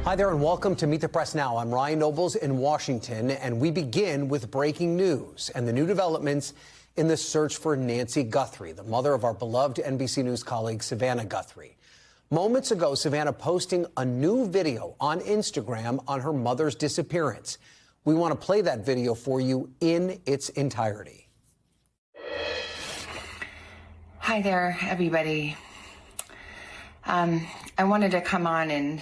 Hi there and welcome to Meet the Press Now. I'm Ryan Nobles in Washington, and we begin with breaking news and the new developments in the search for Nancy Guthrie, the mother of our beloved NBC News colleague Savannah Guthrie. Moments ago, Savannah posting a new video on Instagram on her mother's disappearance. We want to play that video for you in its entirety. Hi there, everybody. I wanted to come on and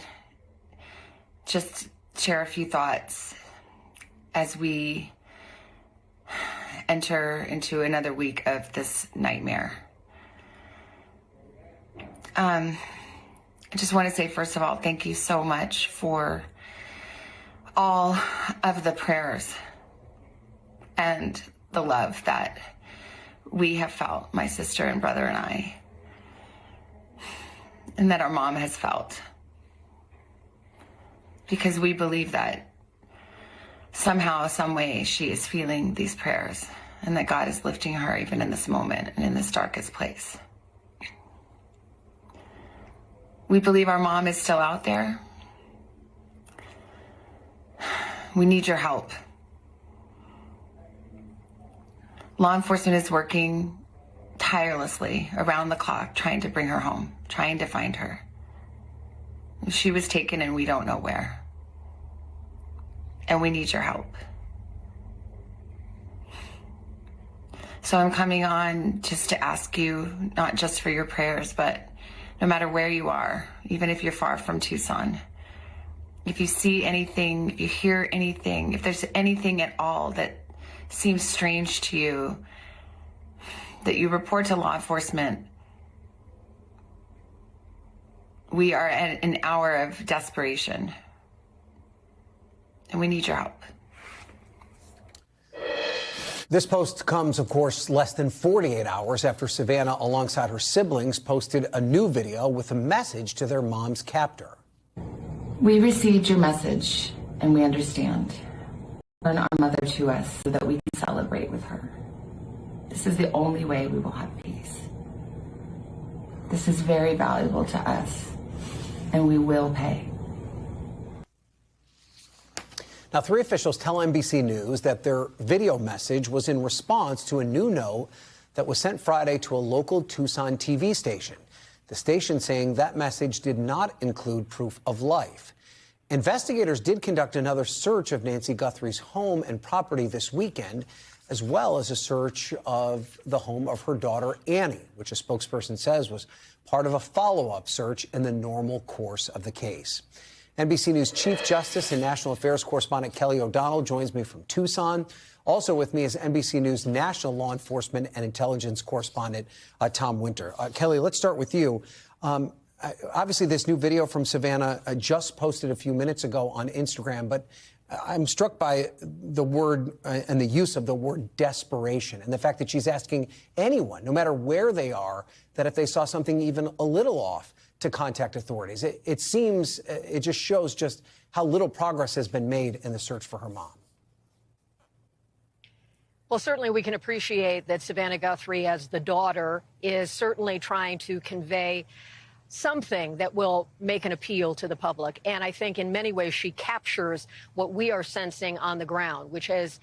just share a few thoughts as we enter into another week of this nightmare. I just want to say, first of all, thank you so much for all of the prayers and the love that we have felt, my sister and brother and I, and that our mom has felt. Because we believe that somehow, some way, she is feeling these prayers and that God is lifting her even in this moment and in this darkest place. We believe our mom is still out there. We need your help. Law enforcement is working tirelessly around the clock trying to bring her home, trying to find her. She was taken and we don't know where. And we need your help. So I'm coming on just to ask you, not just for your prayers, but no matter where you are, even if you're far from Tucson, if you see anything, if you hear anything, if there's anything at all that seems strange to you, that you report to law enforcement. We are at an hour of desperation, and we need your help. This post comes, of course, less than 48 hours after Savannah, alongside her siblings, posted a new video with a message to their mom's captor. We received your message, and we understand. Return our mother to us so that we can celebrate with her. This is the only way we will have peace. This is very valuable to us, and we will pay. Now, 3 officials tell NBC News that their video message was in response to a new note that was sent Friday to a local Tucson TV station. The station saying that message did not include proof of life. Investigators did conduct another search of Nancy Guthrie's home and property this weekend, as well as a search of the home of her daughter, Annie, which a spokesperson says was part of a follow-up search in the normal course of the case. NBC News Chief Justice and National Affairs correspondent Kelly O'Donnell joins me from Tucson. Also with me is NBC News National Law Enforcement and Intelligence correspondent Tom Winter. Kelly, let's start with you. Obviously, this new video from Savannah just posted a few minutes ago on Instagram, but I'm struck by the word and the use of the word desperation and the fact that she's asking anyone, no matter where they are, that if they saw something even a little off, to contact authorities. It seems, it just shows just how little progress has been made in the search for her mom. Well, certainly we can appreciate that Savannah Guthrie, as the daughter, is certainly trying to convey something that will make an appeal to the public. And I think in many ways she captures what we are sensing on the ground, which is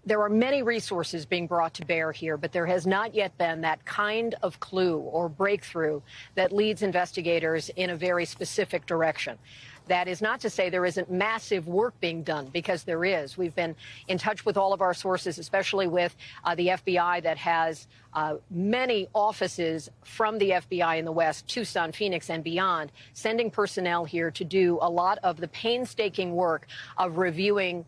there are many resources being brought to bear here, but there has not yet been that kind of clue or breakthrough that leads investigators in a very specific direction. That is not to say there isn't massive work being done, because there is. We've been in touch with all of our sources, especially with the FBI, that has many offices from the FBI in the West, Tucson, Phoenix, and beyond, sending personnel here to do a lot of the painstaking work of reviewing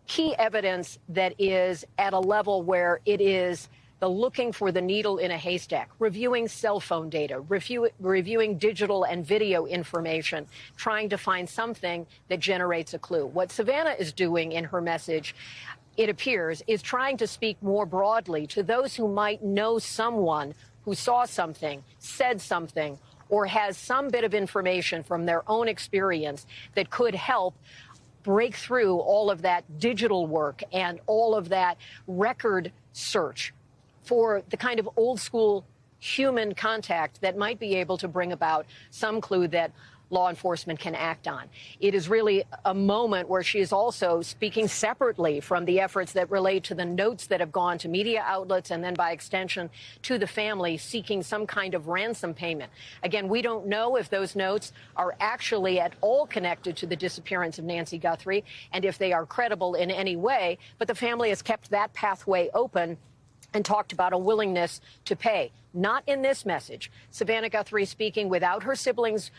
key evidence that is at a level where it is the looking for the needle in a haystack, reviewing cell phone data, reviewing digital and video information, trying to find something that generates a clue. What Savannah is doing in her message, it appears, is trying to speak more broadly to those who might know someone who saw something, said something, or has some bit of information from their own experience that could help break through all of that digital work and all of that record search for the kind of old school human contact that might be able to bring about some clue that law enforcement can act on. It is really a moment where she is also speaking separately from the efforts that relate to the notes that have gone to media outlets and then by extension to the family seeking some kind of ransom payment. Again, we don't know if those notes are actually at all connected to the disappearance of Nancy Guthrie and if they are credible in any way, but the family has kept that pathway open and talked about a willingness to pay. Not in this message. Savannah Guthrie speaking without her siblings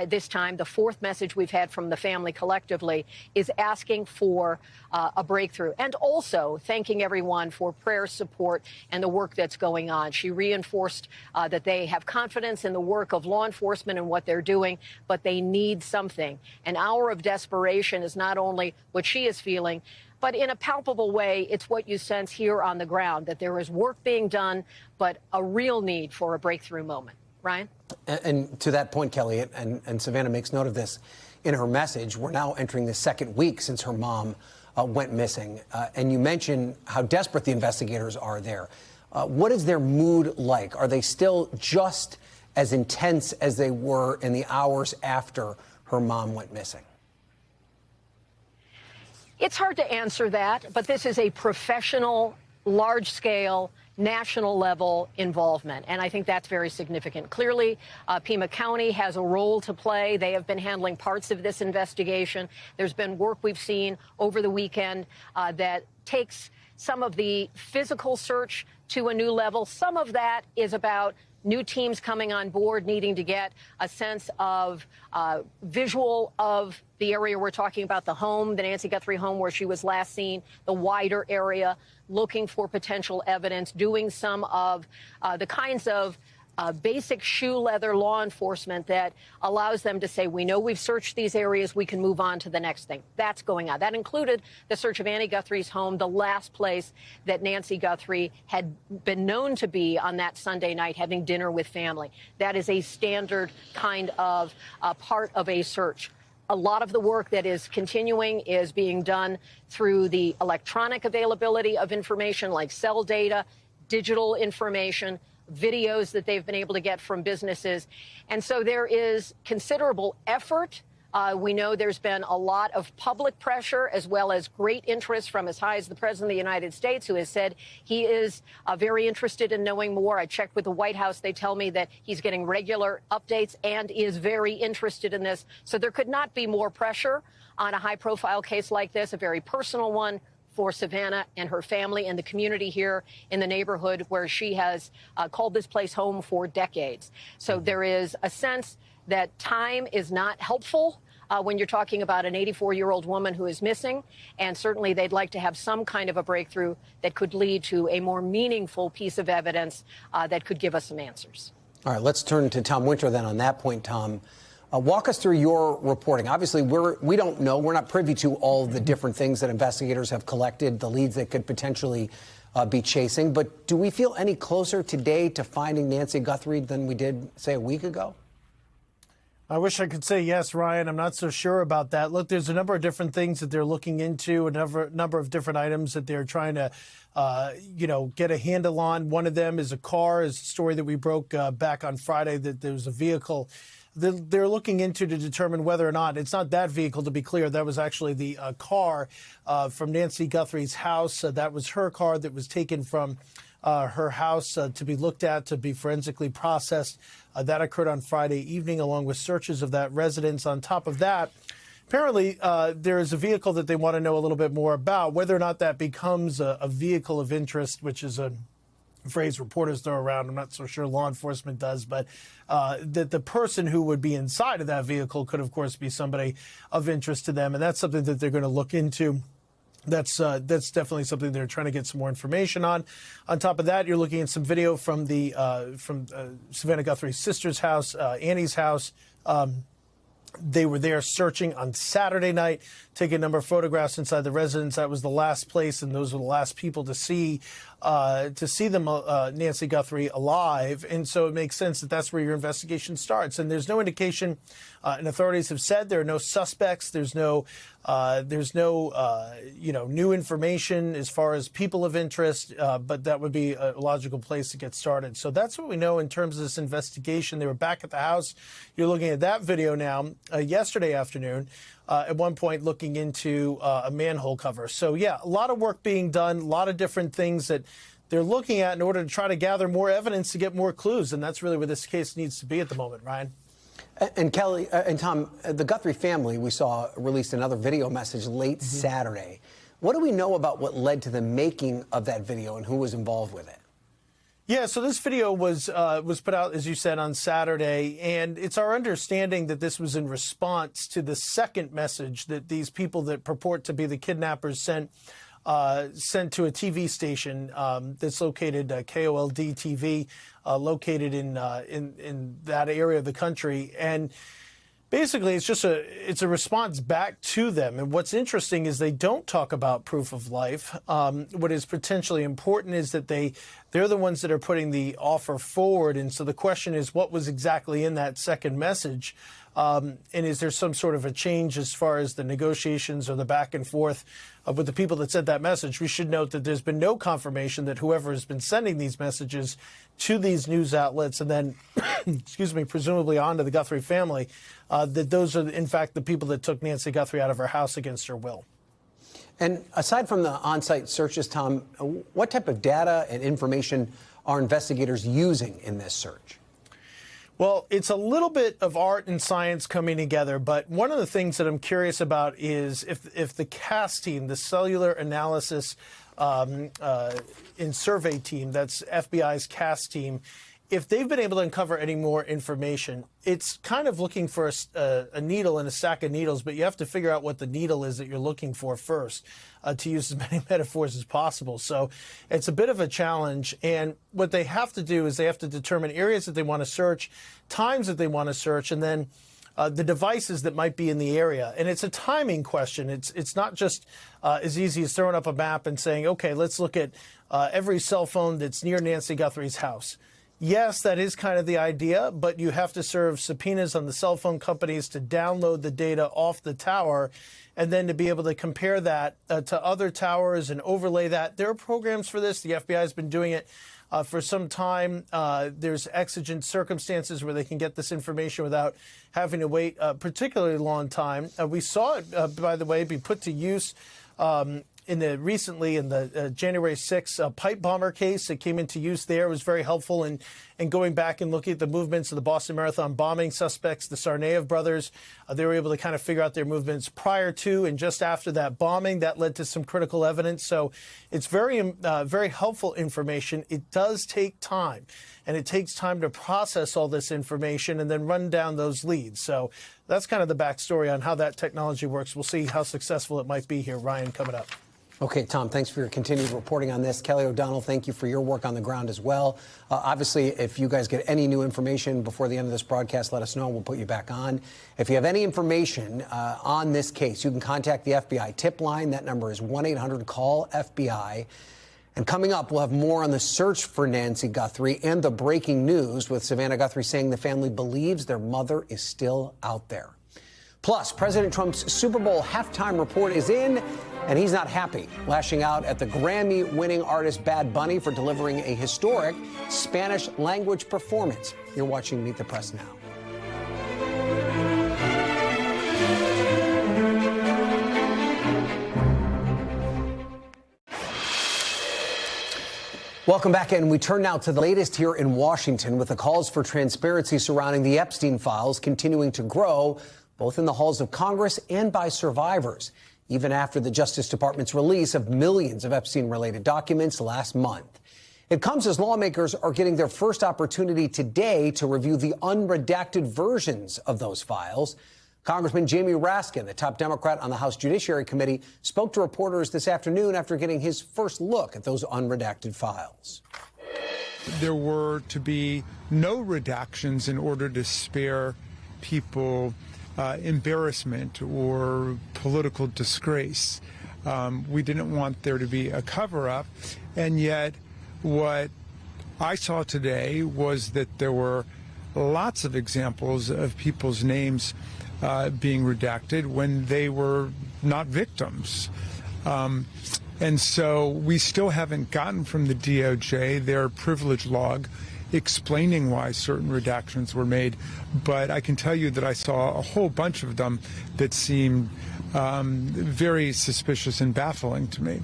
this time. The fourth message we've had from the family collectively is asking for a breakthrough and also thanking everyone for prayer support and the work that's going on. She reinforced that they have confidence in the work of law enforcement and what they're doing, but they need something. An hour of desperation is not only what she is feeling, but in a palpable way, it's what you sense here on the ground, that there is work being done, but a real need for a breakthrough moment. Ryan? And to that point, Kelly, and Savannah makes note of this in her message, we're now entering the second week since her mom went missing. And you mentioned how desperate the investigators are there. What is their mood like? Are they still just as intense as they were in the hours after her mom went missing? It's hard to answer that, but this is a professional, large-scale, national-level involvement, and I think that's very significant. Clearly, Pima County has a role to play. They have been handling parts of this investigation. There's been work we've seen over the weekend that takes some of the physical search to a new level. Some of that is about new teams coming on board, needing to get a sense of visual of the area we're talking about, the home, the Nancy Guthrie home where she was last seen, the wider area, looking for potential evidence, doing some of the kinds of basic shoe leather law enforcement that allows them to say, we know we've searched these areas, we can move on to the next thing. That's going on. That included the search of Annie Guthrie's home, the last place that Nancy Guthrie had been known to be on that Sunday night, having dinner with family. That is a standard kind of part of a search. A lot of the work that is continuing is being done through the electronic availability of information like cell data, digital information, videos that they've been able to get from businesses. And so there is considerable effort. We know there's been a lot of public pressure as well as great interest from as high as the President of the United States, who has said he is very interested in knowing more. I checked with the White House. They tell me that he's getting regular updates and is very interested in this. So there could not be more pressure on a high-profile case like this, a very personal one for Savannah and her family and the community here in the neighborhood where she has called this place home for decades. So there is a sense that time is not helpful when you're talking about an 84-year-old woman who is missing, and certainly they'd like to have some kind of a breakthrough that could lead to a more meaningful piece of evidence that could give us some answers. All right, let's turn to Tom Winter then on that point, Tom. Walk us through your reporting. Obviously, we don't know. We're not privy to all the different things that investigators have collected, the leads that could potentially be chasing. But do we feel any closer today to finding Nancy Guthrie than we did, say, a week ago? I wish I could say yes, Ryan. I'm not so sure about that. Look, there's a number of different things that they're looking into, a number of different items that they're trying to, get a handle on. One of them is a car, is a story that we broke back on Friday, that there was a vehicle they're looking into to determine whether or not it's not that vehicle, to be clear. That was actually the car from Nancy Guthrie's house. That was her car that was taken from her house to be looked at, to be forensically processed. That occurred on Friday evening, along with searches of that residence. On top of that, apparently there is a vehicle that they want to know a little bit more about. Whether or not that becomes a vehicle of interest, which is a phrase reporters throw around, I'm not so sure law enforcement does, but that the person who would be inside of that vehicle could, of course, be somebody of interest to them. And that's something that they're going to look into. That's definitely something they're trying to get some more information on. On top of that, you're looking at some video from the Savannah Guthrie's sister's house, Annie's house. They were there searching on Saturday night, taking a number of photographs inside the residence. That was the last place, and those were the last people to see them, Nancy Guthrie, alive. And so it makes sense that that's where your investigation starts. And there's no indication, and authorities have said there are no suspects. There's no There's no, new information as far as people of interest, but that would be a logical place to get started. So that's what we know in terms of this investigation. They were back at the house. You're looking at that video now, yesterday afternoon, at one point looking into a manhole cover. So, yeah, a lot of work being done, a lot of different things that they're looking at in order to try to gather more evidence to get more clues. And that's really where this case needs to be at the moment, Ryan. And Kelly and Tom, the Guthrie family, we saw released another video message late Saturday. What do we know about what led to the making of that video and who was involved with it? Yeah, so this video was put out, as you said, on Saturday, and it's our understanding that this was in response to the second message that these people that purport to be the kidnappers sent to a TV station that's located, KOLD TV, located in that area of the country. And basically, it's a response back to them. And what's interesting is they don't talk about proof of life. What is potentially important is that they're the ones that are putting the offer forward. And so the question is, what was exactly in that second message? And is there some sort of a change as far as the negotiations or the back and forth with the people that sent that message? We should note that there's been no confirmation that whoever has been sending these messages to these news outlets and then, excuse me, presumably onto the Guthrie family, that those are, in fact, the people that took Nancy Guthrie out of her house against her will. And aside from the on-site searches, Tom, what type of data and information are investigators using in this search? Well, it's a little bit of art and science coming together, but one of the things that I'm curious about is if the CAS team, the Cellular Analysis and Survey Team, that's FBI's CAS team, if they've been able to uncover any more information. It's kind of looking for a needle in a sack of needles, but you have to figure out what the needle is that you're looking for first, to use as many metaphors as possible. So it's a bit of a challenge. And what they have to do is they have to determine areas that they want to search, times that they want to search, and then the devices that might be in the area. And it's a timing question. It's not just as easy as throwing up a map and saying, OK, let's look at every cell phone that's near Nancy Guthrie's house. Yes, that is kind of the idea, but you have to serve subpoenas on the cell phone companies to download the data off the tower and then to be able to compare that to other towers and overlay that. There are programs for this. The FBI has been doing it for some time. There's exigent circumstances where they can get this information without having to wait a particularly long time. We saw it, by the way, be put to use recently in the January 6th pipe bomber case that came into use there. It was very helpful in going back and looking at the movements of the Boston Marathon bombing suspects, the Tsarnaev brothers. They were able to kind of figure out their movements prior to and just after that bombing. That led to some critical evidence. So it's very helpful information. It does take time, and it takes time to process all this information and then run down those leads. So that's kind of the backstory on how that technology works. We'll see how successful it might be here. Ryan, coming up. Okay, Tom, thanks for your continued reporting on this. Kelly O'Donnell, thank you for your work on the ground as well. Obviously, if you guys get any new information before the end of this broadcast, let us know. We'll put you back on. If you have any information on this case, you can contact the FBI tip line. That number is 1-800-CALL-FBI. And coming up, we'll have more on the search for Nancy Guthrie and the breaking news with Savannah Guthrie saying the family believes their mother is still out there. Plus, President Trump's Super Bowl halftime report is in, and he's not happy, lashing out at the Grammy-winning artist Bad Bunny for delivering a historic Spanish-language performance. You're watching Meet the Press now. Welcome back, and we turn now to the latest here in Washington with the calls for transparency surrounding the Epstein files continuing to grow, both in the halls of Congress and by survivors, even after the Justice Department's release of millions of Epstein-related documents last month. It comes as lawmakers are getting their first opportunity today to review the unredacted versions of those files. Congressman Jamie Raskin, the top Democrat on the House Judiciary Committee, spoke to reporters this afternoon after getting his first look at those unredacted files. There were to be no redactions in order to spare people embarrassment or political disgrace. We didn't want there to be a cover-up, and yet what I saw today was that there were lots of examples of people's names being redacted when they were not victims. And so we still haven't gotten from the DOJ their privilege log explaining why certain redactions were made. But I can tell you that I saw a whole bunch of them that seemed very suspicious and baffling to me.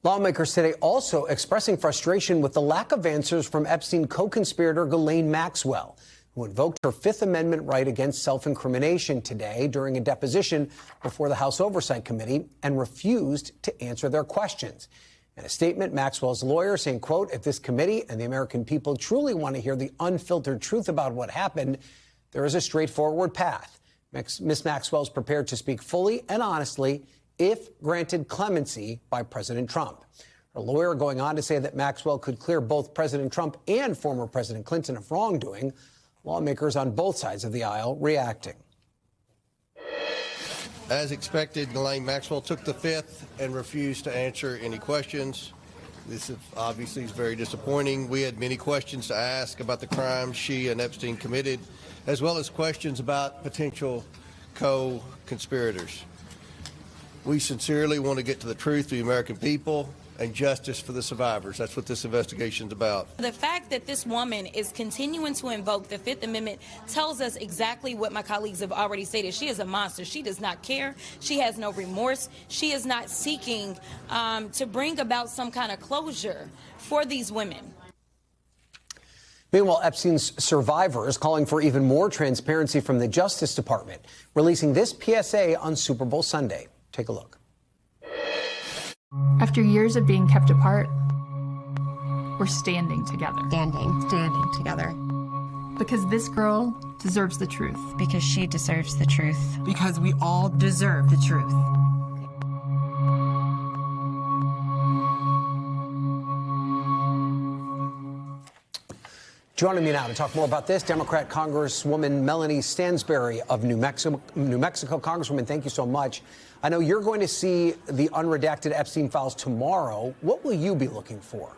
Lawmakers today also expressing frustration with the lack of answers from Epstein co-conspirator Ghislaine Maxwell, who invoked her Fifth Amendment right against self-incrimination today during a deposition before the House Oversight Committee and refused to answer their questions. In a statement, Maxwell's lawyer saying, quote, if this committee and the American people truly want to hear the unfiltered truth about what happened, there is a straightforward path. Ms. Maxwell is prepared to speak fully and honestly if granted clemency by President Trump. Her lawyer going on to say that Maxwell could clear both President Trump and former President Clinton of wrongdoing. Lawmakers on both sides of the aisle reacting. As expected, Ghislaine Maxwell took the Fifth and refused to answer any questions. This obviously is very disappointing. We had many questions to ask about the crimes she and Epstein committed, as well as questions about potential co-conspirators. We sincerely want to get to the truth of the American people and justice for the survivors. That's what this investigation is about. The fact that this woman is continuing to invoke the Fifth Amendment tells us exactly what my colleagues have already stated. She is a monster. She does not care. She has no remorse. She is not seeking to bring about some kind of closure for these women. Meanwhile, Epstein's survivors calling for even more transparency from the Justice Department, releasing this PSA on Super Bowl Sunday. Take a look. After years of being kept apart, we're standing together. Standing together. Because this girl deserves the truth. Because she deserves the truth. Because we all deserve the truth. Joining me now to talk more about this, Democrat Congresswoman Melanie Stansbury of New Mexico. Congresswoman, thank you so much. I know you're going to see the unredacted Epstein files tomorrow. What will you be looking for?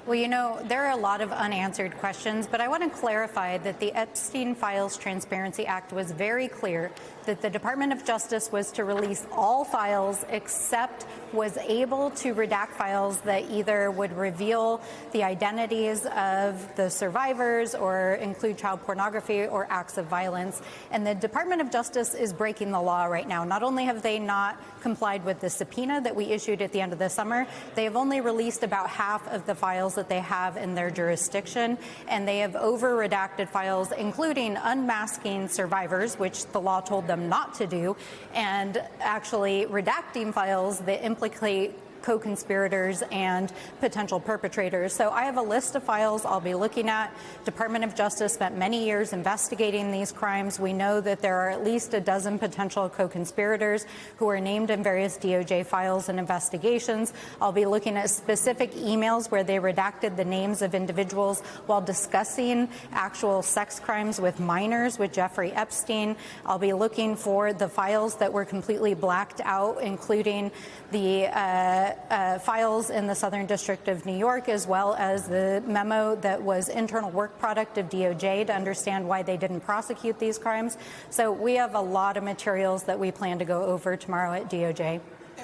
Well, you know, there are a lot of unanswered questions, but I want to clarify that the Epstein Files Transparency Act was very clear that the Department of Justice was to release all files except was able to redact files that either would reveal the identities of the survivors or include child pornography or acts of violence. And the Department of Justice is breaking the law right now. Not only have they not complied with the subpoena that we issued at the end of the summer, they have only released about half of the files that they have in their jurisdiction, and they have over-redacted files, including unmasking survivors, which the law told them not to do, and actually redacting files that implicate co-conspirators and potential perpetrators. So I have a list of files I'll be looking at. Department of Justice spent many years investigating these crimes. We know that there are at least a dozen potential co-conspirators who are named in various DOJ files and investigations. I'll be looking at specific emails where they redacted the names of individuals while discussing actual sex crimes with minors with Jeffrey Epstein. I'll be looking for the files that were completely blacked out, including the files in the Southern District of New York, as well as the memo that was internal work product of DOJ to understand why they didn't prosecute these crimes. So we have a lot of materials that we plan to go over tomorrow at DOJ.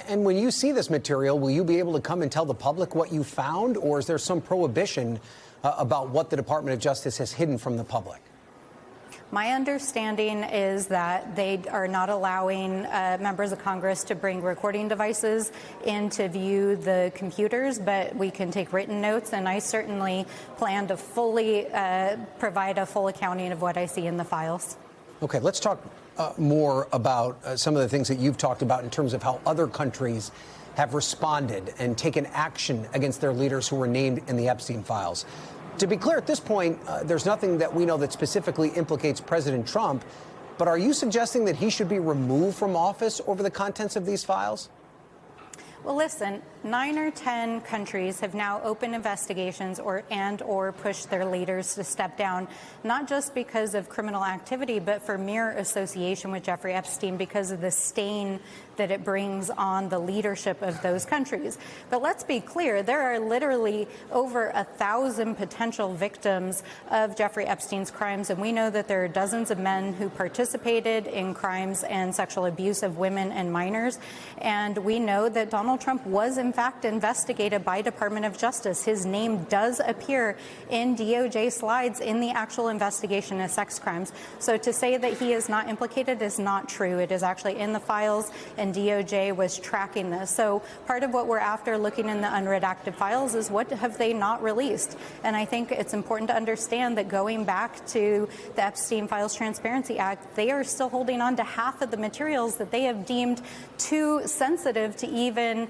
And when you see this material, will you be able to come and tell the public what you found, or is there some prohibition about what the Department of Justice has hidden from the public? My understanding is that they are not allowing members of Congress to bring recording devices in to view the computers, but we can take written notes, and I certainly plan to fully provide a full accounting of what I see in the files. Okay, let's talk more about some of the things that you've talked about in terms of how other countries have responded and taken action against their leaders who were named in the Epstein files. To be clear, at this point, there's nothing that we know that specifically implicates President Trump. But are you suggesting that he should be removed from office over the contents of these files? Well, listen, 9 or 10 countries have now opened investigations or pushed their leaders to step down, not just because of criminal activity, but for mere association with Jeffrey Epstein because of the stain that it brings on the leadership of those countries. But let's be clear, there are literally over 1,000 potential victims of Jeffrey Epstein's crimes, and we know that there are dozens of men who participated in crimes and sexual abuse of women and minors. And we know that Donald Trump was, in fact, investigated by Department of Justice. His name does appear in DOJ slides in the actual investigation of sex crimes. So to say that he is not implicated is not true. It is actually in the files, and DOJ was tracking this. So part of what we're after looking in the unredacted files is what have they not released? And I think it's important to understand that going back to the Epstein Files Transparency Act, they are still holding on to half of the materials that they have deemed too sensitive to even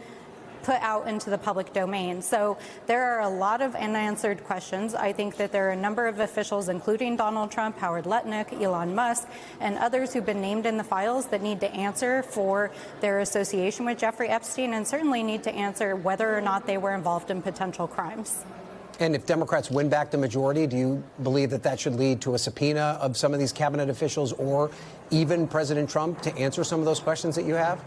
put out into the public domain. So there are a lot of unanswered questions. I think that there are a number of officials, including Donald Trump, Howard Lutnick, Elon Musk, and others who've been named in the files that need to answer for their association with Jeffrey Epstein, and certainly need to answer whether or not they were involved in potential crimes. And if Democrats win back the majority, do you believe that that should lead to a subpoena of some of these cabinet officials or even President Trump to answer some of those questions that you have?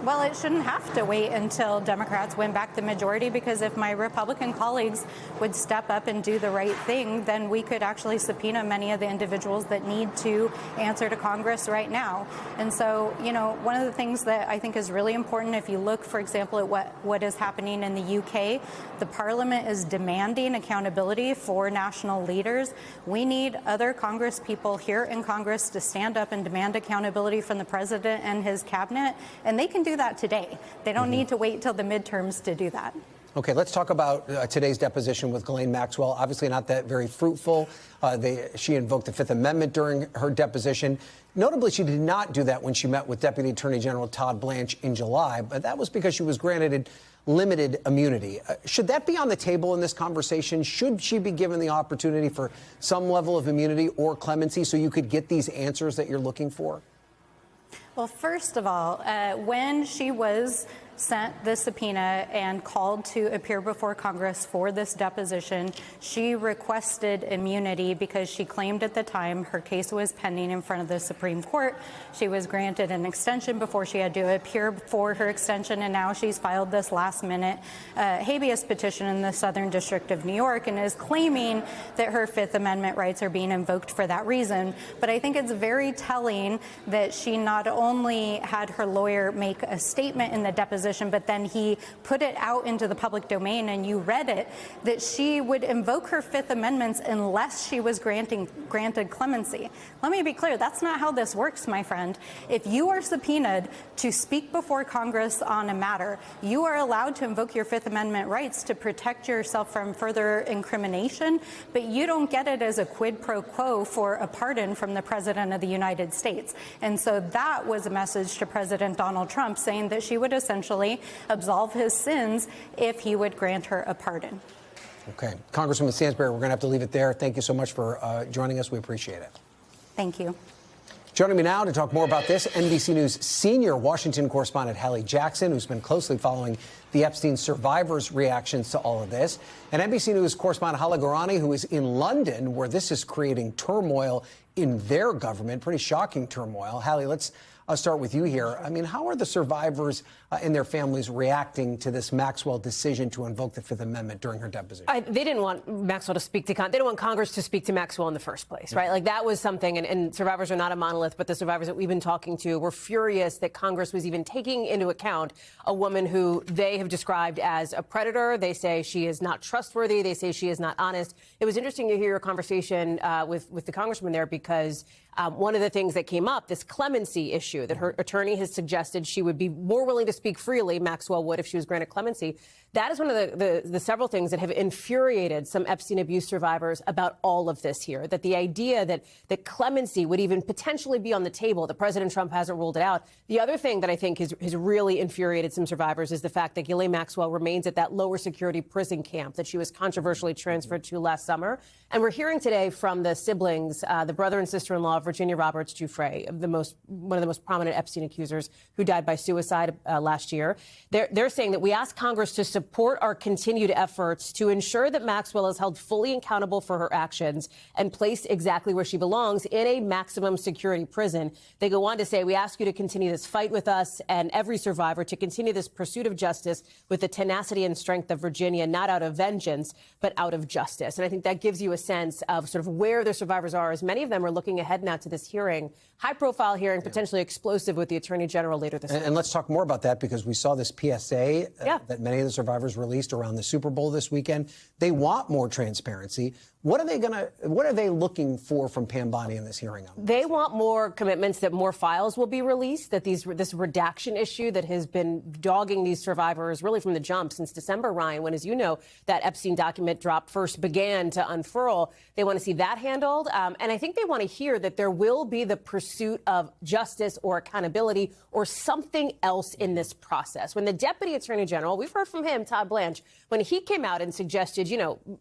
Well, it shouldn't have to wait until Democrats win back the majority, because if my Republican colleagues would step up and do the right thing, then we could actually subpoena many of the individuals that need to answer to Congress right now. And so, you know, one of the things that I think is really important, if you look, for example, at what is happening in the UK, the Parliament is demanding accountability for national leaders. We need other Congress people here in Congress to stand up and demand accountability from the president and his cabinet, and they can do that today. They don't need to wait till the midterms to do that. Okay, let's talk about today's deposition with Ghislaine Maxwell. Obviously not that very fruitful. She invoked the Fifth Amendment during her deposition. Notably, she did not do that when she met with Deputy Attorney General Todd Blanche in July, but that was because she was granted limited immunity. Should that be on the table in this conversation? Should she be given the opportunity for some level of immunity or clemency so you could get these answers that you're looking for? Well, first of all, when she was sent the subpoena and called to appear before Congress for this deposition, she requested immunity because she claimed at the time her case was pending in front of the Supreme Court. She was granted an extension before she had to appear for her extension, and now she's filed this last-minute habeas petition in the Southern District of New York and is claiming that her Fifth Amendment rights are being invoked for that reason. But I think it's very telling that she not only had her lawyer make a statement in the deposition, but then he put it out into the public domain and you read it, that she would invoke her Fifth Amendments unless she was granted clemency. Let me be clear, that's not how this works, my friend. If you are subpoenaed to speak before Congress on a matter, you are allowed to invoke your Fifth Amendment rights to protect yourself from further incrimination, but you don't get it as a quid pro quo for a pardon from the President of the United States. And so that was a message to President Donald Trump, saying that she would essentially absolve his sins if he would grant her a pardon. Okay. Congresswoman Stansbury, we're going to have to leave it there. Thank you so much for joining us. We appreciate it. Thank you. Joining me now to talk more about this, NBC News senior Washington correspondent Hallie Jackson, who's been closely following the Epstein survivors' reactions to all of this, and NBC News correspondent Hala Gorani, who is in London, where this is creating turmoil in their government, pretty shocking turmoil. Hallie, let's start with you here. I mean, how are the survivors and their families reacting to this Maxwell decision to invoke the Fifth Amendment during her deposition? They didn't want Maxwell to speak to they didn't want Congress to speak to Maxwell in the first place, right? Like that was something, and survivors are not a monolith, but the survivors that we've been talking to were furious that Congress was even taking into account a woman who they have described as a predator. They say she is not trustworthy. They say she is not honest. It was interesting to hear your conversation with the congressman there, because one of the things that came up, this clemency issue, that her attorney has suggested she would be more willing to speak freely, Maxwell would, if she was granted clemency. That is one of the several things that have infuriated some Epstein abuse survivors about all of this here, that the idea that clemency would even potentially be on the table, that President Trump hasn't ruled it out. The other thing that I think has really infuriated some survivors is the fact that Ghislaine Maxwell remains at that lower security prison camp that she was controversially transferred to last summer. And we're hearing today from the siblings, the brother and sister-in-law about Virginia Roberts Giuffre, one of the most prominent Epstein accusers who died by suicide last year. They're saying that we ask Congress to support our continued efforts to ensure that Maxwell is held fully accountable for her actions and placed exactly where she belongs, in a maximum security prison. They go on to say, we ask you to continue this fight with us and every survivor, to continue this pursuit of justice with the tenacity and strength of Virginia, not out of vengeance, but out of justice. And I think that gives you a sense of sort of where the survivors are, as many of them are looking ahead now to this hearing, high-profile hearing, potentially explosive, with the Attorney General later this week. And let's talk more about that, because we saw this PSA that many of the survivors released around the Super Bowl this weekend. They want more transparency. What are they looking for from Pam Bondi in this hearing? They want more commitments that more files will be released, that this redaction issue that has been dogging these survivors really from the jump since December, Ryan, when, as you know, that Epstein document drop first began to unfurl. They want to see that handled. And I think they want to hear that there will be the pursuit of justice or accountability or something else in this process. When the Deputy Attorney General, we've heard from him, Todd Blanche, when he came out and suggested,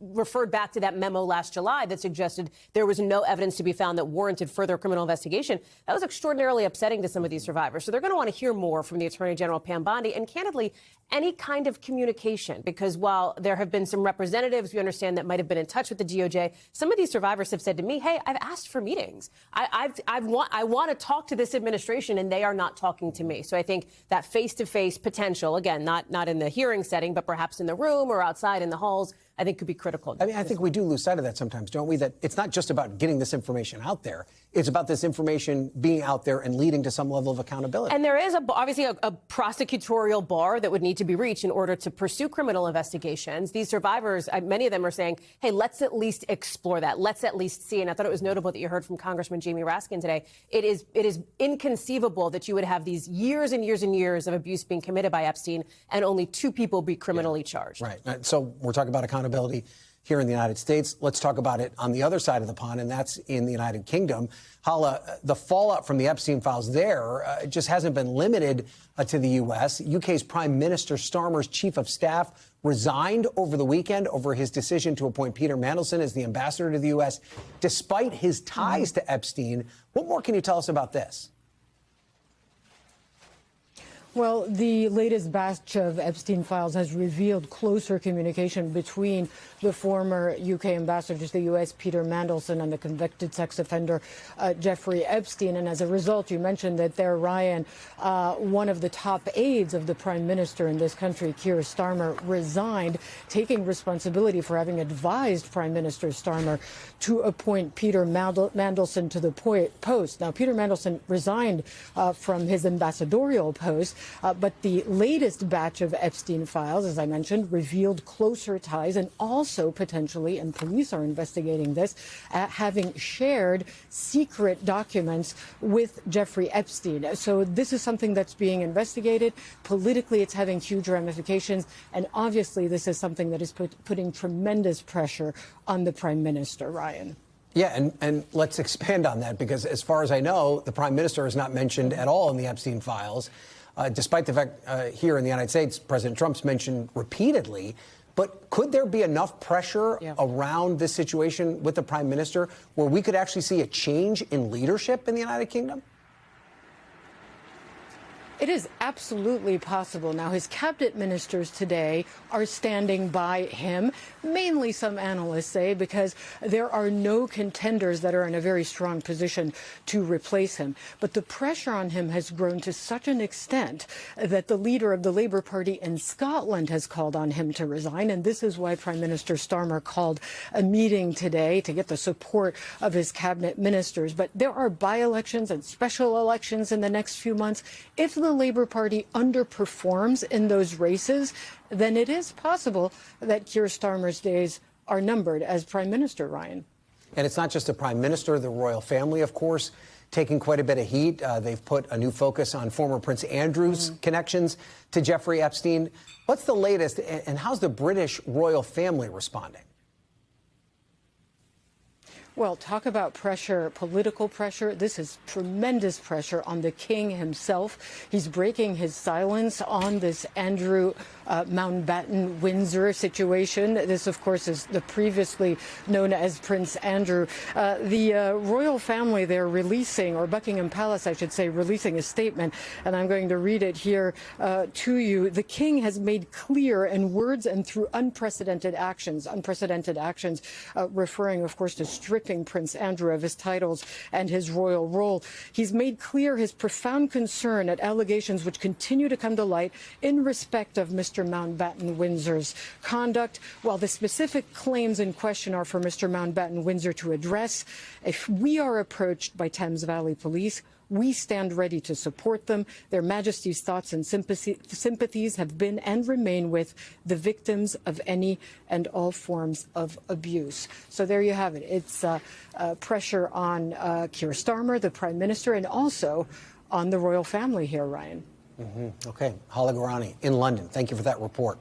referred back to that memo last July that suggested there was no evidence to be found that warranted further criminal investigation, that was extraordinarily upsetting to some of these survivors. So they're going to want to hear more from the Attorney General, Pam Bondi, and candidly, any kind of communication, because while there have been some representatives we understand that might have been in touch with the DOJ, some of these survivors have said to me, hey, I've asked for meetings. I want to talk to this administration, and they are not talking to me. So I think that face-to-face potential, again, not in the hearing setting, but perhaps in the room or outside in the halls, I think could be critical. I mean, I think we do lose sight of that sometimes, don't we? That it's not just about getting this information out there. It's about this information being out there and leading to some level of accountability. And there is obviously a prosecutorial bar that would need to be reached in order to pursue criminal investigations. These survivors, many of them are saying, hey, let's at least explore that. Let's at least see. And I thought it was notable that you heard from Congressman Jamie Raskin today. It is inconceivable that you would have these years and years and years of abuse being committed by Epstein and only 2 people be criminally charged. Right. So we're talking about accountability here in the United States. Let's talk about it on the other side of the pond, and that's in the United Kingdom. Hala, the fallout from the Epstein files there just hasn't been limited to the U.S. UK's Prime Minister Starmer's chief of staff resigned over the weekend over his decision to appoint Peter Mandelson as the ambassador to the U.S., despite his ties to Epstein. What more can you tell us about this? Well, the latest batch of Epstein files has revealed closer communication between the former UK ambassador to the U.S., Peter Mandelson, and the convicted sex offender, Jeffrey Epstein. And as a result, you mentioned that there, Ryan, one of the top aides of the prime minister in this country, Keir Starmer, resigned, taking responsibility for having advised Prime Minister Starmer to appoint Peter Mandelson to the post. Now, Peter Mandelson resigned from his ambassadorial post. But the latest batch of Epstein files, as I mentioned, revealed closer ties and also potentially, and police are investigating this, having shared secret documents with Jeffrey Epstein. So this is something that's being investigated. Politically, it's having huge ramifications. And obviously, this is something that is putting tremendous pressure on the prime minister, Ryan. Yeah, and let's expand on that, because as far as I know, the prime minister is not mentioned at all in the Epstein files. Despite the fact here in the United States, President Trump's mentioned repeatedly. But could there be enough pressure around this situation with the prime minister where we could actually see a change in leadership in the United Kingdom? It is absolutely possible. Now, his cabinet ministers today are standing by him, mainly some analysts say, because there are no contenders that are in a very strong position to replace him. But the pressure on him has grown to such an extent that the leader of the Labour Party in Scotland has called on him to resign. And this is why Prime Minister Starmer called a meeting today to get the support of his cabinet ministers. But there are by-elections and special elections in the next few months. If the Labour Party underperforms in those races, then it is possible that Keir Starmer's days are numbered as Prime Minister, Ryan. And it's not just the Prime Minister, the royal family, of course, taking quite a bit of heat. They've put a new focus on former Prince Andrew's connections to Jeffrey Epstein. What's the latest, and how's the British royal family responding? Well, talk about pressure, political pressure. This is tremendous pressure on the king himself. He's breaking his silence on this Andrew Mountbatten Windsor situation. This, of course, is the previously known as Prince Andrew. The royal family, they're releasing, or Buckingham Palace, I should say, releasing a statement, and I'm going to read it here to you. The king has made clear in words and through unprecedented actions, referring, of course, to stripping Prince Andrew of his titles and his royal role. He's made clear his profound concern at allegations which continue to come to light in respect of Mr. Mountbatten Windsor's conduct. While the specific claims in question are for Mr. Mountbatten Windsor to address, if we are approached by Thames Valley Police, we stand ready to support them. Their Majesty's thoughts and sympathies have been and remain with the victims of any and all forms of abuse. So there you have it. It's pressure on Keir Starmer, the Prime Minister, and also on the royal family here, Ryan. Okay. Hala Garani in London. Thank you for that report.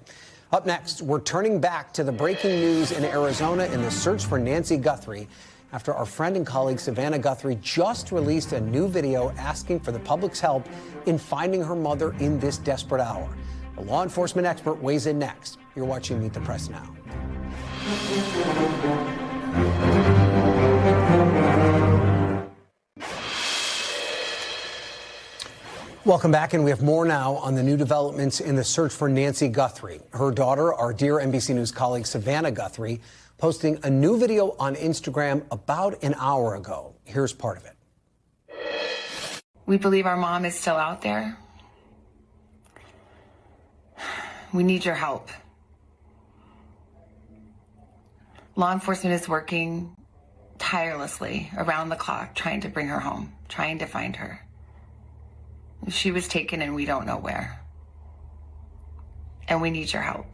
Up next, we're turning back to the breaking news in Arizona in the search for Nancy Guthrie, after our friend and colleague Savannah Guthrie just released a new video asking for the public's help in finding her mother in this desperate hour. A law enforcement expert weighs in next. You're watching Meet the Press now. Welcome back, and we have more now on the new developments in the search for Nancy Guthrie. Her daughter, our dear NBC News colleague Savannah Guthrie, posting a new video on Instagram about an hour ago. Here's part of it. We believe our mom is still out there. We need your help. Law enforcement is working tirelessly around the clock trying to bring her home, trying to find her. She was taken and we don't know where. And we need your help.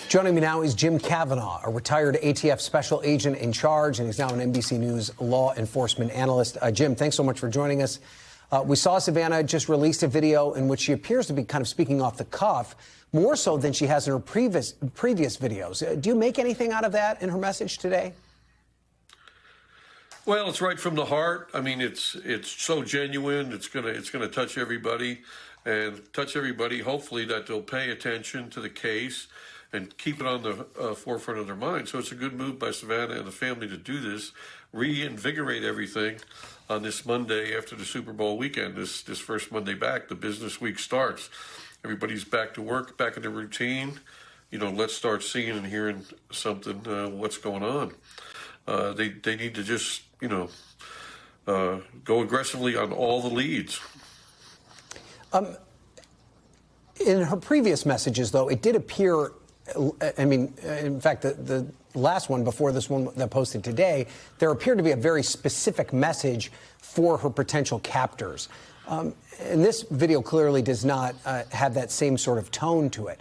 Joining me now is Jim Kavanaugh, a retired ATF special agent in charge, and he's now an NBC News law enforcement analyst. Jim, thanks so much for joining us. We saw Savannah just released a video in which she appears to be kind of speaking off the cuff, more so than she has in her previous videos. Do you make anything out of that in her message today? Well, it's right from the heart. I mean, it's so genuine. It's gonna touch everybody, and touch everybody. Hopefully, that they'll pay attention to the case and keep it on the forefront of their mind. So it's a good move by Savannah and the family to do this, reinvigorate everything on this Monday after the Super Bowl weekend. This first Monday back, the business week starts. Everybody's back to work, back in their routine. You know, let's start seeing and hearing something. What's going on? They need to just go aggressively on all the leads. In her previous messages, though, it did appear, I mean, in fact, the last one before this one that posted today, there appeared to be a very specific message for her potential captors. And this video clearly does not have that same sort of tone to it.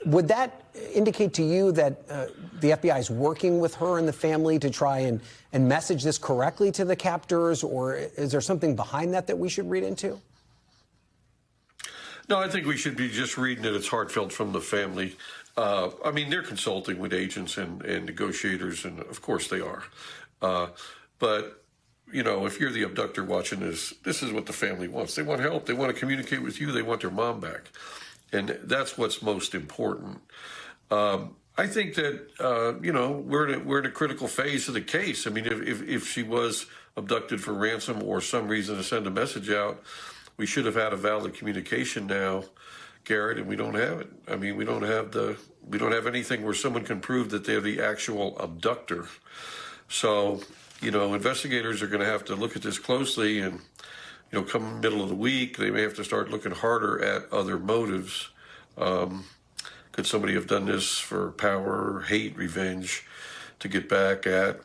Would that indicate to you that the FBI is working with her and the family to try and message this correctly to the captors, or is there something behind that we should read into? No, I think we should be just reading it. It's heartfelt from the family. I mean, they're consulting with agents and negotiators, and of course they are. But, you know, if you're the abductor watching this is what the family wants. They want help. They want to communicate with you. They want their mom back. And that's what's most important. I think that, you know, we're in a critical phase of the case. I mean, if she was abducted for ransom or some reason to send a message out, we should have had a valid communication now, Garrett, and we don't have it. I mean, we don't have anything where someone can prove that they're the actual abductor. So, you know, investigators are going to have to look at this closely, and, you know, come middle of the week, they may have to start looking harder at other motives. Could somebody have done this for power, hate, revenge, to get back at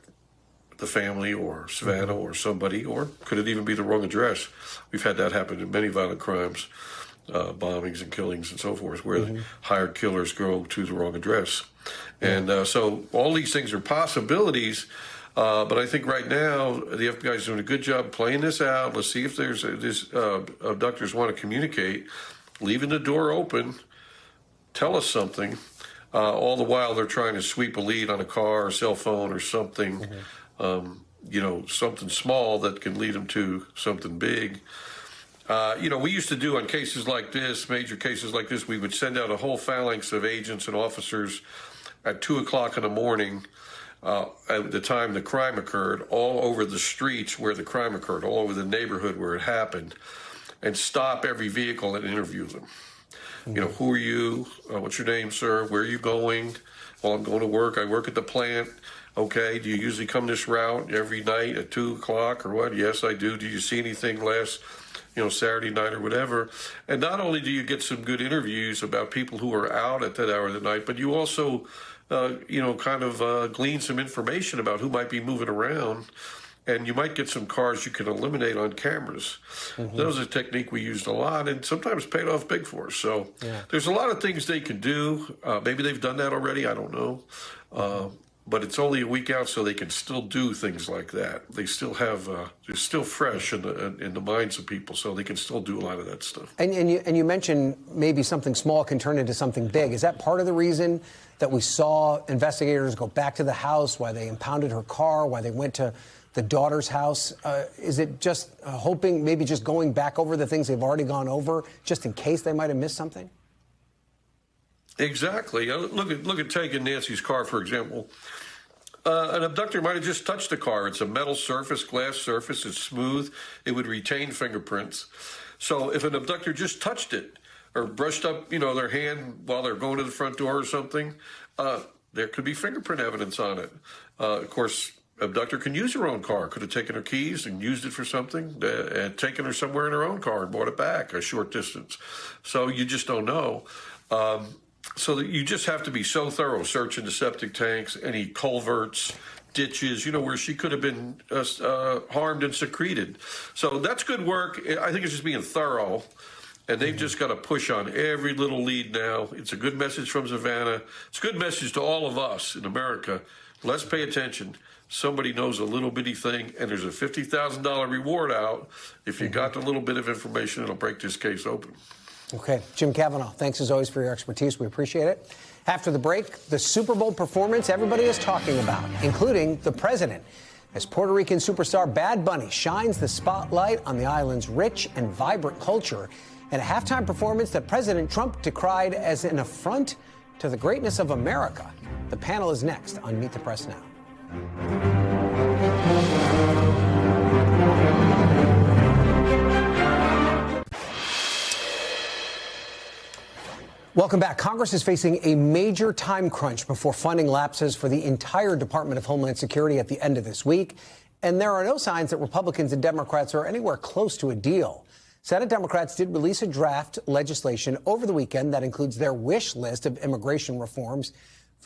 the family or Savannah or somebody, or could it even be the wrong address? We've had that happen in many violent crimes, bombings and killings and so forth, where hired killers go to the wrong address. And so all these things are possibilities, but I think right now the FBI is doing a good job playing this out. Let's see if there's abductors want to communicate, leaving the door open, tell us something. All the while they're trying to sweep a lead on a car or cell phone or something, something small that can lead them to something big. We used to do on cases like this, major cases like this, we would send out a whole phalanx of agents and officers at 2 o'clock in the morning at the time the crime occurred, all over the streets where the crime occurred, all over the neighborhood where it happened, and stop every vehicle and interview them. Who are you? What's your name, sir? Where are you going? Well, I'm going to work. I work at the plant. Okay. Do you usually come this route every night at 2 o'clock or what? Yes, I do. Do you see anything last, Saturday night or whatever? And not only do you get some good interviews about people who are out at that hour of the night, but you also, glean some information about who might be moving around. And you might get some cars you can eliminate on cameras. That was a technique we used a lot and sometimes paid off big for us. So there's a lot of things they can do. Maybe they've done that already. I don't know. But it's only a week out, so they can still do things like that. They still have, they're still fresh in the minds of people, so they can still do a lot of that stuff. And you mentioned maybe something small can turn into something big. Is that part of the reason that we saw investigators go back to the house, why they impounded her car, why they went to the daughter's house? Is it just hoping, maybe just going back over the things they've already gone over, just in case they might have missed something? Exactly. Look at taking Nancy's car, for example. An abductor might have just touched the car. It's a metal surface, glass surface. It's smooth. It would retain fingerprints. So if an abductor just touched it or brushed up, their hand while they're going to the front door or something, there could be fingerprint evidence on it. Of course, abductor can use her own car. Could have taken her keys and used it for something, and taken her somewhere in her own car and brought it back a short distance. So you just don't know. So that you just have to be so thorough, searching the septic tanks, any culverts, ditches, where she could have been harmed and secreted. So that's good work. I think it's just being thorough. And they've just got to push on every little lead now. It's a good message from Savannah. It's a good message to all of us in America. Let's pay attention. Somebody knows a little bitty thing, and there's a $50,000 reward out. If you got a little bit of information, it'll break this case open. Okay. Jim Cavanaugh, thanks as always for your expertise. We appreciate it. After the break, the Super Bowl performance everybody is talking about, including the president, as Puerto Rican superstar Bad Bunny shines the spotlight on the island's rich and vibrant culture in a halftime performance that President Trump decried as an affront to the greatness of America. The panel is next on Meet the Press Now. Welcome back. Congress is facing a major time crunch before funding lapses for the entire Department of Homeland Security at the end of this week. And there are no signs that Republicans and Democrats are anywhere close to a deal. Senate Democrats did release a draft legislation over the weekend that includes their wish list of immigration reforms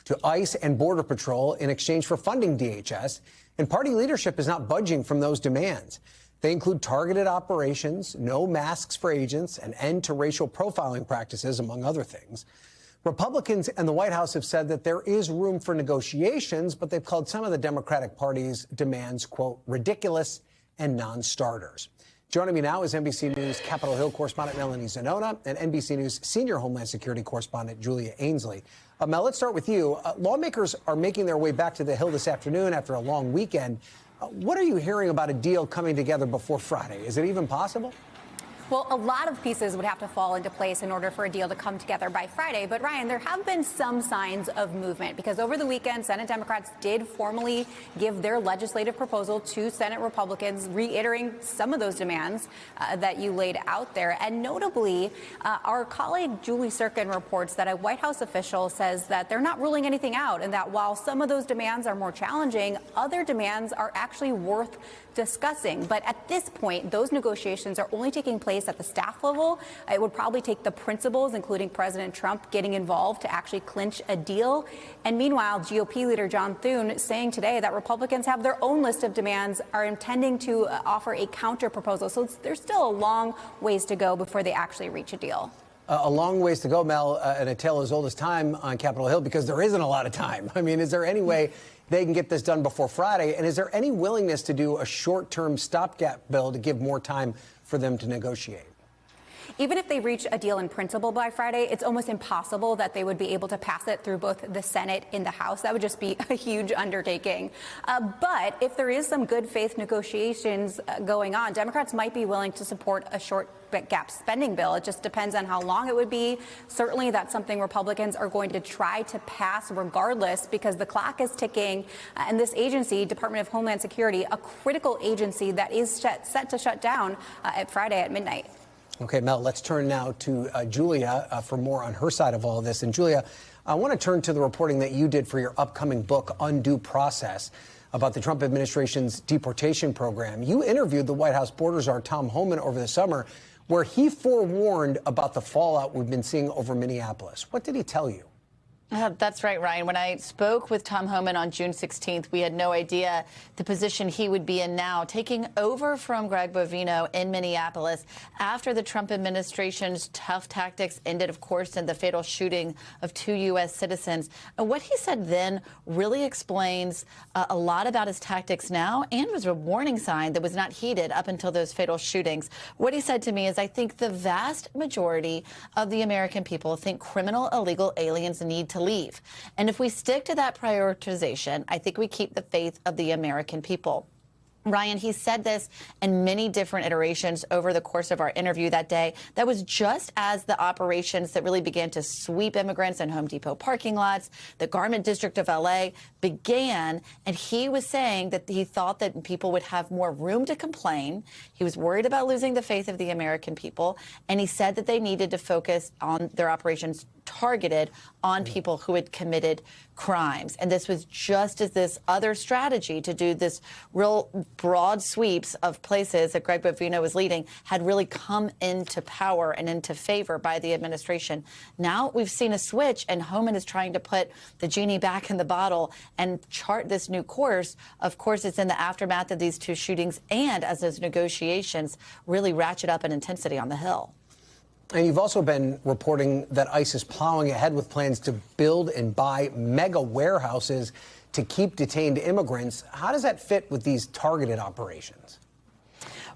to ICE and Border Patrol in exchange for funding DHS. And party leadership is not budging from those demands. They include targeted operations, no masks for agents, an end to racial profiling practices, among other things. Republicans and the White House have said that there is room for negotiations, but they've called some of the Democratic Party's demands, quote, ridiculous and non-starters. Joining me now is NBC News Capitol Hill correspondent Melanie Stansbury and NBC News senior Homeland Security correspondent Julia Ainsley. Mel, let's start with you. Lawmakers are making their way back to the Hill this afternoon after a long weekend. What are you hearing about a deal coming together before Friday? Is it even possible? Well, a lot of pieces would have to fall into place in order for a deal to come together by Friday. But, Ryan, there have been some signs of movement because over the weekend, Senate Democrats did formally give their legislative proposal to Senate Republicans, reiterating some of those demands that you laid out there. And notably, our colleague Julie Sirkin reports that a White House official says that they're not ruling anything out and that while some of those demands are more challenging, other demands are actually worth discussing. But at this point, those negotiations are only taking place at the staff level. It would probably take the principals, including President Trump, getting involved to actually clinch a deal. And meanwhile, GOP leader John Thune saying today that Republicans have their own list of demands, are intending to offer a counter proposal. So there's still a long ways to go before they actually reach a deal. A long ways to go, Mel, and a tale as old as time on Capitol Hill, because there isn't a lot of time. I mean, is there any way they can get this done before Friday? And is there any willingness to do a short-term stopgap bill to give more time for them to negotiate? even if they reach a deal in principle by Friday, it's almost impossible that they would be able to pass it through both the Senate and the House. That would just be a huge undertaking. But if there is some good faith negotiations going on, Democrats might be willing to support a short gap spending bill. It just depends on how long it would be. Certainly that's something Republicans are going to try to pass regardless, because the clock is ticking. And this agency, Department of Homeland Security, a critical agency that is set to shut down at Friday at midnight. Okay, Mel, let's turn now to Julia for more on her side of all of this. And Julia, I want to turn to the reporting that you did for your upcoming book, Undue Process, about the Trump administration's deportation program. You interviewed the White House border czar Tom Homan over the summer, where he forewarned about the fallout we've been seeing over Minneapolis. What did he tell you? That's right, Ryan. When I spoke with Tom Homan on June 16th, we had no idea the position he would be in now, taking over from Greg Bovino in Minneapolis after the Trump administration's tough tactics ended, of course, in the fatal shooting of 2 U.S. citizens. And what he said then really explains a lot about his tactics now, and was a warning sign that was not heeded up until those fatal shootings. What he said to me is, I think the vast majority of the American people think criminal illegal aliens need to leave. And if we stick to that prioritization, I think we keep the faith of the American people. Ryan, he said this in many different iterations over the course of our interview that day. That was just as the operations that really began to sweep immigrants in Home Depot parking lots, the garment district of L.A. began, and he was saying that he thought that people would have more room to complain. He was worried about losing the faith of the American people, and he said that they needed to focus on their operations targeted on people who had committed crimes. And this was just as this other strategy to do this real broad sweeps of places that Greg Bovino was leading had really come into power and into favor by the administration. Now we've seen a switch, and Homan is trying to put the genie back in the bottle and chart this new course. Of course, it's in the aftermath of these 2 shootings and as those negotiations really ratchet up in intensity on the Hill. And you've also been reporting that ICE is plowing ahead with plans to build and buy mega warehouses to keep detained immigrants. How does that fit with these targeted operations?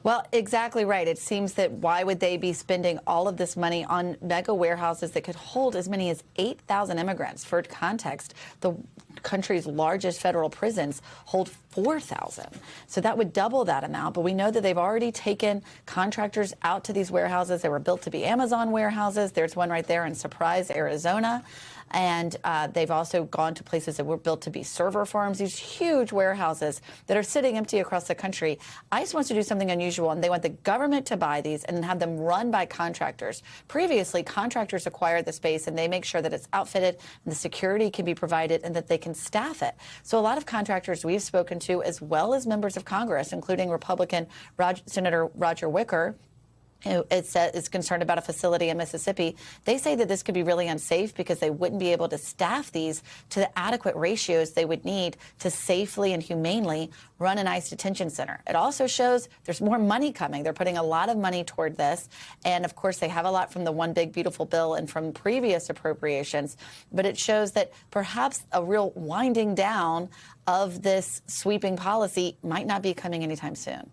Well, exactly right. It seems that why would they be spending all of this money on mega warehouses that could hold as many as 8,000 immigrants? For context, the country's largest federal prisons hold 4,000. So that would double that amount. But we know that they've already taken contractors out to these warehouses. They were built to be Amazon warehouses. There's one right there in Surprise, Arizona. And they've also gone to places that were built to be server farms, these huge warehouses that are sitting empty across the country. ICE wants to do something unusual, and they want the government to buy these and have them run by contractors. Previously, contractors acquire the space, and they make sure that it's outfitted and the security can be provided and that they can staff it. So a lot of contractors we've spoken to, as well as members of Congress, including Republican Senator Roger Wicker, who is concerned about a facility in Mississippi, they say that this could be really unsafe because they wouldn't be able to staff these to the adequate ratios they would need to safely and humanely run an ICE detention center. It also shows there's more money coming. They're putting a lot of money toward this. And, of course, they have a lot from the One Big Beautiful Bill and from previous appropriations. But it shows that perhaps a real winding down of this sweeping policy might not be coming anytime soon.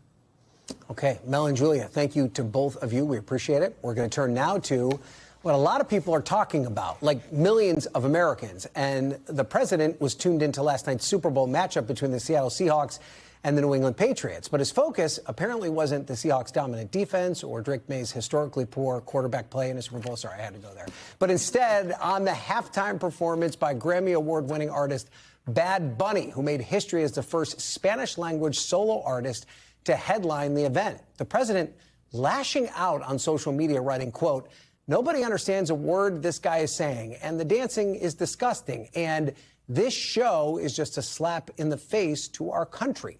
Okay, Mel and Julia, thank you to both of you. We appreciate it. We're going to turn now to what a lot of people are talking about, like millions of Americans. And the president was tuned into last night's Super Bowl matchup between the Seattle Seahawks and the New England Patriots. But his focus apparently wasn't the Seahawks' dominant defense or Drake May's historically poor quarterback play in a Super Bowl. Sorry, I had to go there. But instead, on the halftime performance by Grammy Award-winning artist Bad Bunny, who made history as the first Spanish-language solo artist to headline the event. The president lashing out on social media, writing, quote, "Nobody understands a word this guy is saying, and the dancing is disgusting, and this show is just a slap in the face to our country."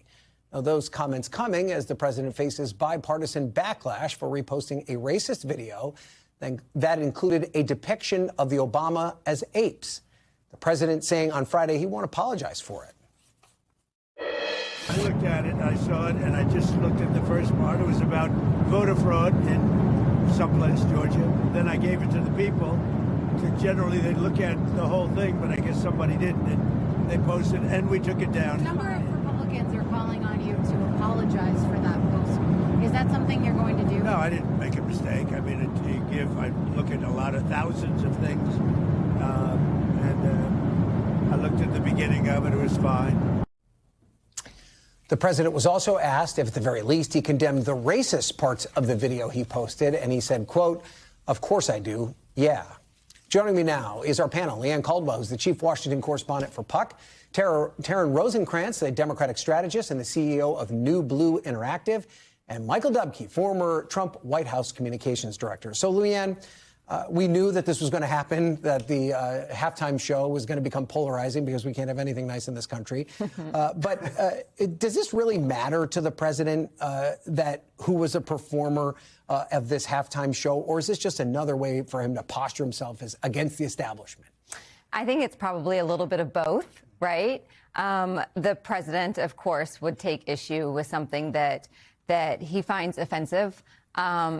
Now, those comments coming as the president faces bipartisan backlash for reposting a racist video that included a depiction of the Obama as apes. The president saying on Friday he won't apologize for it. I looked at it, I saw it, and I just looked at the first part. It was about voter fraud in someplace, Georgia. Then I gave it to the people. Generally, they look at the whole thing, but I guess somebody didn't, and they posted, and we took it down. A number of Republicans are calling on you to apologize for that post. Is that something you're going to do? No, I didn't make a mistake. I mean, give. I look at a lot of thousands of things, and I looked at the beginning of it. It was fine. The president was also asked if, at the very least, he condemned the racist parts of the video he posted, and he said, quote, "Of course I do, yeah." Joining me now is our panel, Leanne Caldwell, who's the chief Washington correspondent for Puck, Taryn Rosenkrantz, the Democratic strategist and the CEO of New Blue Interactive, and Michael Dubke, former Trump White House communications director. So, Leanne, we knew that this was going to happen, that the halftime show was going to become polarizing because we can't have anything nice in this country. But does this really matter to the president that who was a performer of this halftime show, or is this just another way for him to posture himself as against the establishment? I think it's probably a little bit of both, right? The president, of course, would take issue with something that he finds offensive,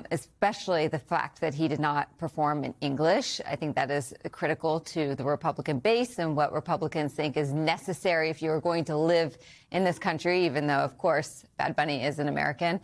especially the fact that he did not perform in English. I think that is critical to the Republican base and what Republicans think is necessary if you are going to live in this country, even though, of course, Bad Bunny is an American.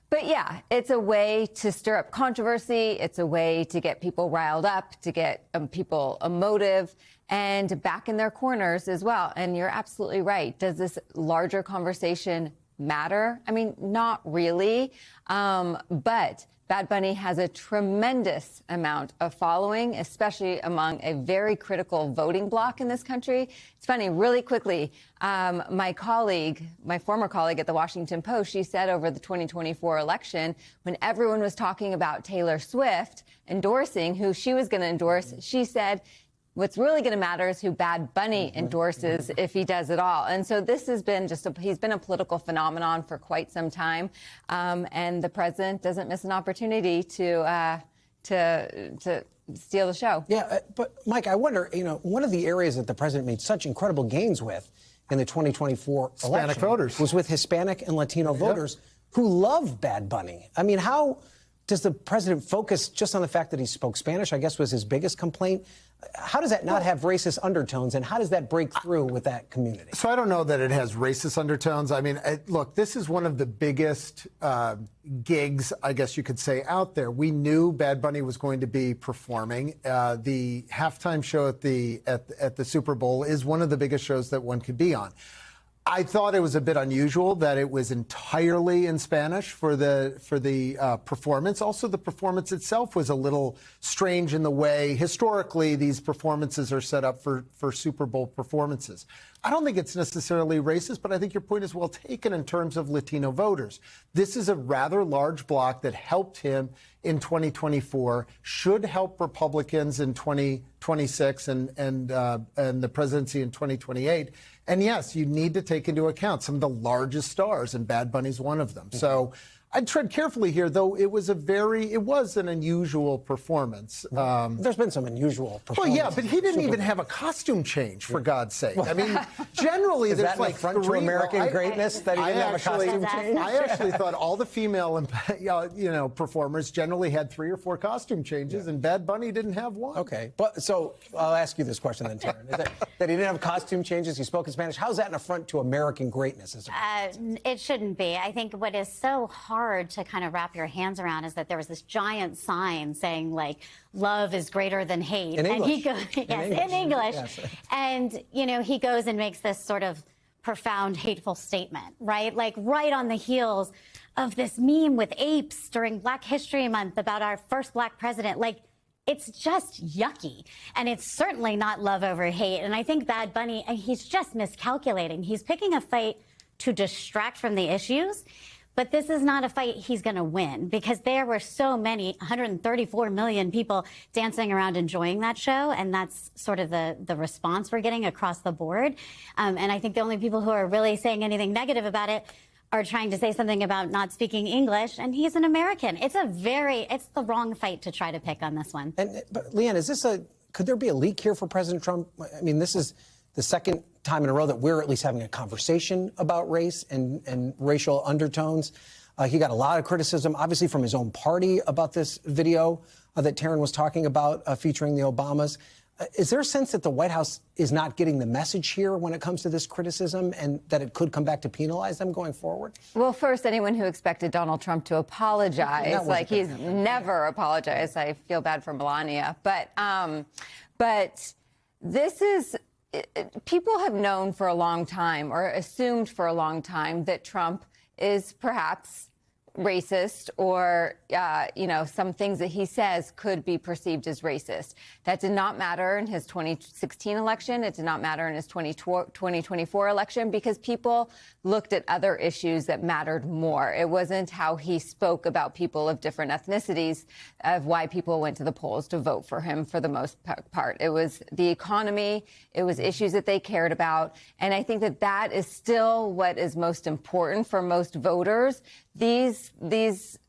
But yeah, it's a way to stir up controversy. It's a way to get people riled up, to get people emotive and back in their corners as well. And you're absolutely right. Does this larger conversation matter? I mean, not really. But Bad Bunny has a tremendous amount of following, especially among a very critical voting bloc in this country. It's funny, really quickly, my former colleague at the Washington Post, she said over the 2024 election, when everyone was talking about Taylor Swift endorsing who she was going to endorse, she said, what's really going to matter is who Bad Bunny endorses if he does it all. And so this has been he's been a political phenomenon for quite some time. And the president doesn't miss an opportunity to steal the show. Yeah, but Mike, I wonder, one of the areas that the president made such incredible gains with in the 2024 Hispanic election voters was with Hispanic and Latino voters who love Bad Bunny. I mean, how does the president focus just on the fact that he spoke Spanish, I guess was his biggest complaint? How does that not have racist undertones, and how does that break through with that community? So I don't know that it has racist undertones. I mean, look, this is one of the biggest gigs, I guess you could say, out there. We knew Bad Bunny was going to be performing. The halftime show at the Super Bowl is one of the biggest shows that one could be on. I thought it was a bit unusual that it was entirely in Spanish for the performance. Also, the performance itself was a little strange in the way historically these performances are set up for Super Bowl performances. I don't think it's necessarily racist, but I think your point is well taken in terms of Latino voters. This is a rather large bloc that helped him in 2024, should help Republicans in 2026 and the presidency in 2028. And yes, you need to take into account some of the largest stars, and Bad Bunny's one of them. So I'd tread carefully here, though it was an unusual performance. There's been some unusual performances. Well, yeah, but he didn't even have a costume change, for God's sake. I mean, generally is there's that like an affront to American greatness that he didn't have a costume change? I actually thought all the female performers generally had 3 or 4 costume changes, and Bad Bunny didn't have one. Okay, but so I'll ask you this question then, Taryn. Is that he didn't have costume changes, he spoke in Spanish. How is that an affront to American greatness? It shouldn't be. I think what is so hard to kind of wrap your hands around is that there was this giant sign saying, like, love is greater than hate. In English. And he goes, in English. Yes. And, he goes and makes this sort of profound, hateful statement, right? Like right on the heels of this meme with apes during Black History Month about our first Black president. Like, it's just yucky. And it's certainly not love over hate. And I think Bad Bunny, he's just miscalculating. He's picking a fight to distract from the issues. But this is not a fight he's going to win, because there were so many, 134 million people dancing around enjoying that show. And that's sort of the response we're getting across the board. And I think the only people who are really saying anything negative about it are trying to say something about not speaking English. And he's an American. It's the wrong fight to try to pick on this one. But Leanne, could there be a leak here for President Trump? I mean, this is the second time in a row that we're at least having a conversation about race and racial undertones. He got a lot of criticism, obviously, from his own party about this video that Taryn was talking about featuring the Obamas. Is there a sense that the White House is not getting the message here when it comes to this criticism and that it could come back to penalize them going forward? Well, first, anyone who expected Donald Trump to apologize, like he's never apologized. I feel bad for Melania. But this is, people have known for a long time or assumed for a long time that Trump is perhaps racist or, some things that he says could be perceived as racist. That did not matter in his 2016 election. It did not matter in his 2024 election because people looked at other issues that mattered more. It wasn't how he spoke about people of different ethnicities of why people went to the polls to vote for him for the most part. It was the economy. It was issues that they cared about. And I think that that is still what is most important for most voters. These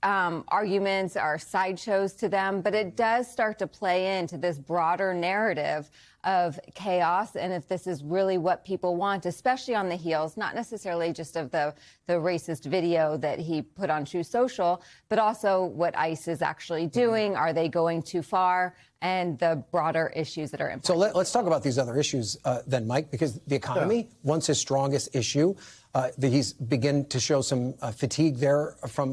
arguments are sideshows to them, but it does start to play into this broader narrative of chaos and if this is really what people want, especially on the heels, not necessarily just of the racist video that he put on Truth Social, but also what ICE is actually doing. Are they going too far? And the broader issues that are impacting. So let's talk about these other issues then, Mike, because the economy, once his strongest issue, he's begun to show some fatigue there from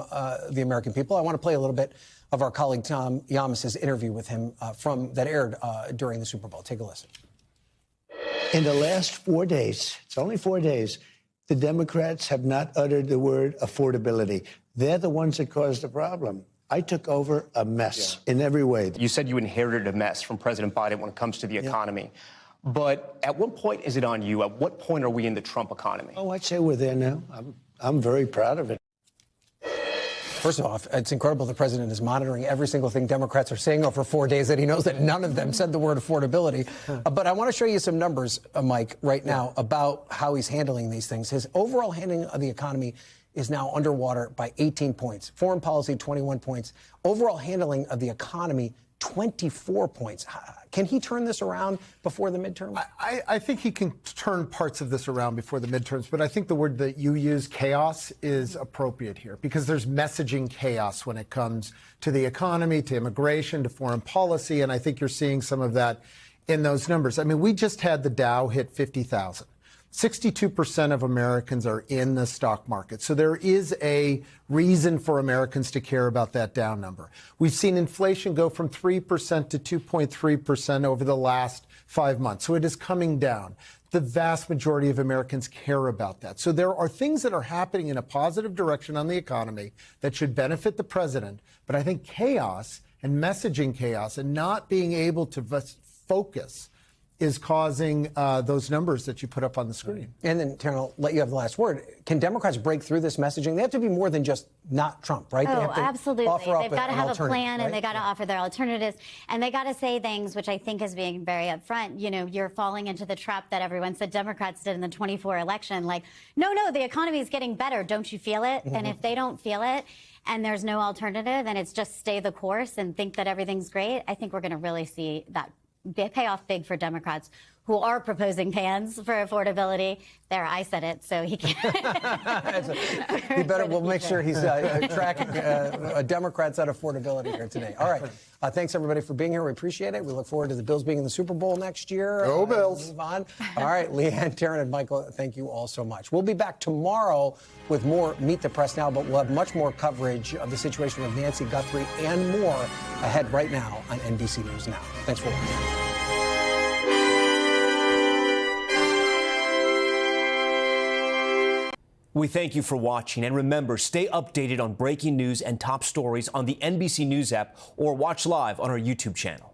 the American people. I want to play a little bit of our colleague Tom Yamas's interview with him that aired during the Super Bowl. Take a listen. In the last 4 days, it's only 4 days, the Democrats have not uttered the word affordability. They're the ones that caused the problem. I took over a mess in every way. You said you inherited a mess from President Biden when it comes to the economy. But at what point is it on you? At what point are we in the Trump economy? Oh, I'd say we're there now. I'm very proud of it. First of all, it's incredible the president is monitoring every single thing Democrats are saying over 4 days that he knows that none of them said the word affordability. But I want to show you some numbers, Mike, right now about how he's handling these things. His overall handling of the economy is now underwater by 18 points. Foreign policy, 21 points. Overall handling of the economy, 24 points. Can he turn this around before the midterms? I think he can turn parts of this around before the midterms, but I think the word that you use, chaos, is appropriate here because there's messaging chaos when it comes to the economy, to immigration, to foreign policy, and I think you're seeing some of that in those numbers. I mean, we just had the Dow hit 50,000. 62% of Americans are in the stock market. So there is a reason for Americans to care about that Dow number. We've seen inflation go from 3% to 2.3% over the last 5 months. So it is coming down. The vast majority of Americans care about that. So there are things that are happening in a positive direction on the economy that should benefit the president. But I think chaos and messaging chaos and not being able to focus is causing those numbers that you put up on the screen. And then, Taryn, I'll let you have the last word. Can Democrats break through this messaging? They have to be more than just not Trump, right? Oh, they have to absolutely. They've got to have a plan, right? and they got to offer their alternatives, and they got to say things, which I think is being very upfront. You know, you're falling into the trap that everyone said Democrats did in the 24 election. Like, no, the economy is getting better. Don't you feel it? Mm-hmm. And if they don't feel it, and there's no alternative, and it's just stay the course and think that everything's great, I think we're going to really see that pay off big for Democrats who are proposing plans for affordability. There, I said it, so he can't. We'll make sure he's tracking Democrats on affordability here today. All right. Thanks, everybody, for being here. We appreciate it. We look forward to the Bills being in the Super Bowl next year. Go Bills. Move on. All right, Leanne, Taryn, and Michael, thank you all so much. We'll be back tomorrow with more Meet the Press Now, but we'll have much more coverage of the situation with Nancy Guthrie and more ahead right now on NBC News Now. Thanks for watching. We thank you for watching, and remember, stay updated on breaking news and top stories on the NBC News app or watch live on our YouTube channel.